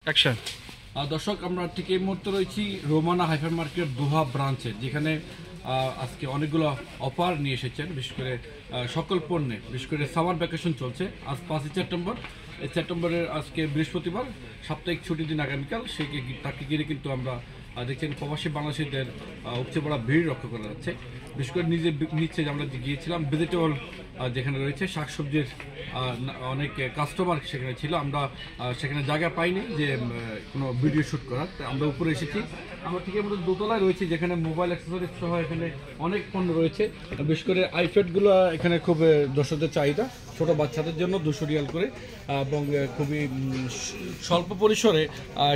Action. দর্শক, আমরা ঠিক এই মুহূর্তে রয়েছি রোমানা হাইপার মার্কেট দোহা ব্রাঞ্চে, যেখানে আজকে অনেকগুলো অফার নিয়ে এসেছেন, বিশেষ করে সকল পণ্যে। বিশেষ করে সামার ভ্যাকেশন চলছে, আজ 5ই সেপ্টেম্বর। এই সেপ্টেম্বরের আজকে বৃহস্পতিবার, সাপ্তাহিক ছুটির দিন আগামীকাল। তাকে ঘিরে কিন্তু আমরা দেখছেন প্রবাসী বাংলাদেশিদের উপচে পড়া ভিড় লক্ষ্য করা যাচ্ছে। বিশেষ করে নিচে আমরা গিয়েছিলাম ভেজিটেবল যেখানে রয়েছে শাকসবজির অনেক কাস্টমার সেখানে ছিল। আমরা সেখানে জায়গা পাইনি যে কোনো ভিডিও শ্যুট করার, আমরা উপরে এসেছি। আমরা ঠিক মতো দোতলায় রয়েছি, যেখানে মোবাইল অ্যাক্সেসরিজ সহ এখানে অনেক পণ্য রয়েছে। বিশেষ করে আইপ্যাডগুলো এখানে খুব দর্শকদের চাহিদা, ছোট বাচ্চাদের জন্য 200 রিয়াল করে, এবং খুবই স্বল্প পরিসরে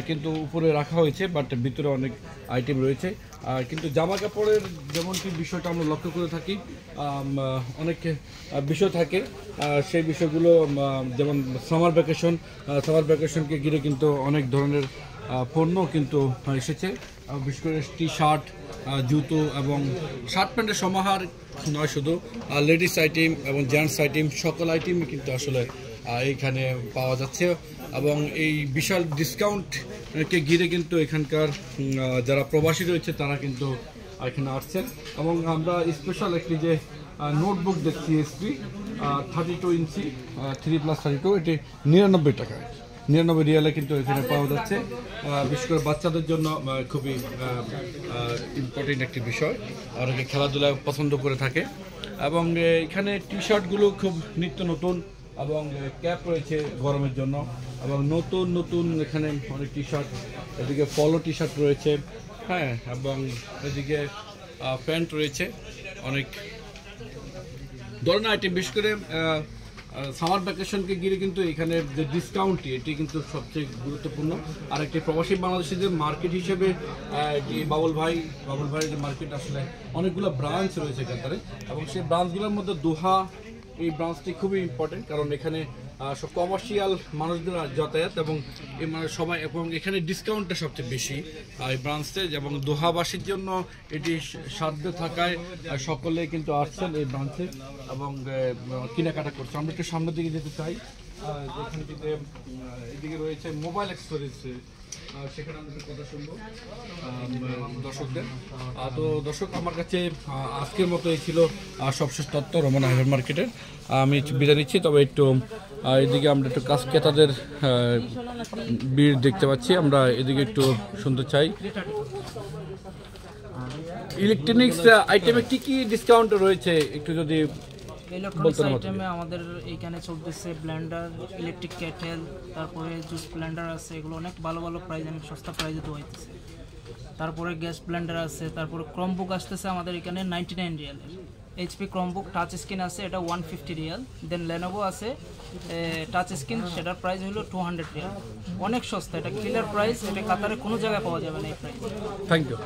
কিন্তু উপরে রাখা হয়েছে, বাট ভিতরে অনেক আইটেম রয়েছে। কিন্তু জামা কাপড়ের যেমনটি বিষয়টা আমরা লক্ষ্য করে থাকি, অনেক বিষয় থাকে। সেই বিষয়গুলো যেমন সামার ভ্যাকেশনকে ঘিরে কিন্তু অনেক ধরনের পণ্য কিন্তু এসেছে। বিশেষ করে টি শার্ট, জুতো এবং শার্ট প্যান্টের সমাহার নয়, শুধু লেডিস আইটেম এবং জেন্টস আইটেম, সকল আইটেমই কিন্তু আসলে এইখানে পাওয়া যাচ্ছে। এবং এই বিশাল ডিসকাউন্টকে ঘিরে কিন্তু এখানকার যারা প্রবাসী রয়েছে তারা কিন্তু এখানে আসছেন। এবং আমরা স্পেশাল একটি যে নোটবুক দেখছি, এসপি 32 ইঞ্চি 3+32, এটি 99 টাকায়, 99 রিয়ালে কিন্তু এখানে পাওয়া যাচ্ছে। বিশেষ করে বাচ্চাদের জন্য খুবই ইম্পর্টেন্ট একটি বিষয়, অনেকে খেলাধুলা পছন্দ করে থাকে। এবং এখানে টি শার্টগুলো খুব নিত্য নতুন, এবং ক্যাপ রয়েছে গরমের জন্য, এবং নতুন নতুন এখানে অনেক টি শার্ট, এদিকে পলো টি শার্ট রয়েছে, হ্যাঁ, এবং এদিকে প্যান্ট রয়েছে, অনেক ধরনের আইটেম। বিশেষ করে সামার ভ্যাকেশনকে ঘিরে কিন্তু এখানে যে ডিসকাউন্টটি, এটি কিন্তু সবচেয়ে গুরুত্বপূর্ণ। আর একটি প্রবাসী বাংলাদেশিদের মার্কেট হিসেবে বাবুল ভাইয়ের যে মার্কেট, আসলে অনেকগুলো ব্রাঞ্চ রয়েছে কাতারে, এবং সেই ব্রাঞ্চগুলোর মধ্যে দোহা এই ব্রাঞ্চটি খুবই ইম্পর্টেন্ট, কারণ এখানে সব কমার্শিয়াল মানুষদের যাতায়াত, এবং সবাই, এবং এখানে ডিসকাউন্টটা সবচেয়ে বেশি এই ব্রাঞ্চে। এবং দোহাবাসীর জন্য এটি সাধ্য থাকায় সকলে কিন্তু আসছেন এই ব্রাঞ্চে এবং কেনাকাটা করছে। আমরা একটু সামনের দিকে যেতে চাই, যেখান থেকে এদিকে রয়েছে মোবাইল অ্যাক্সেসরিজ, সেখানে আমরা একটু কথা শুনবো দর্শকদের। তো দর্শক, আমার কাছে আজকের মতো এই ছিল সবশেষ তথ্য রোমানা হাইপার মার্কেটের। আমি বিদায় নিচ্ছি, তবে একটু এদিকে আমরা একটু কাজ ক্রেতাদের ভিড় দেখতে পাচ্ছি, আমরা এদিকে একটু শুনতে চাই। ইলেকট্রনিক্স আইটেমে কি কি ডিসকাউন্ট রয়েছে একটু যদি ইলেকট্রনিক্স আইটেমে আমাদের এইখানে চলতেছে ব্লেন্ডার, ইলেকট্রিক কেটেল, তারপরে জুস ব্লেন্ডার আছে, এগুলো অনেক ভালো ভালো প্রাইস, অনেক সস্তা প্রাইসে দেওয়া হইতেছে। তারপরে গ্যাস ব্লেন্ডার আছে, তারপরে ক্রমবুক আসতেছে আমাদের এখানে 99 রিয়ালের। এইচপি ক্রমবুক টাচ স্ক্রিন আছে, এটা 150 রিয়াল। দেন লেনোভো আছে টাচ স্ক্রিন, সেটার প্রাইস হলো 200 রিয়াল। অনেক সস্তা, এটা ক্লিয়ার প্রাইস, এটা কাতারে কোনো জায়গায় পাওয়া যাবে না এই প্রাইস। Thank you.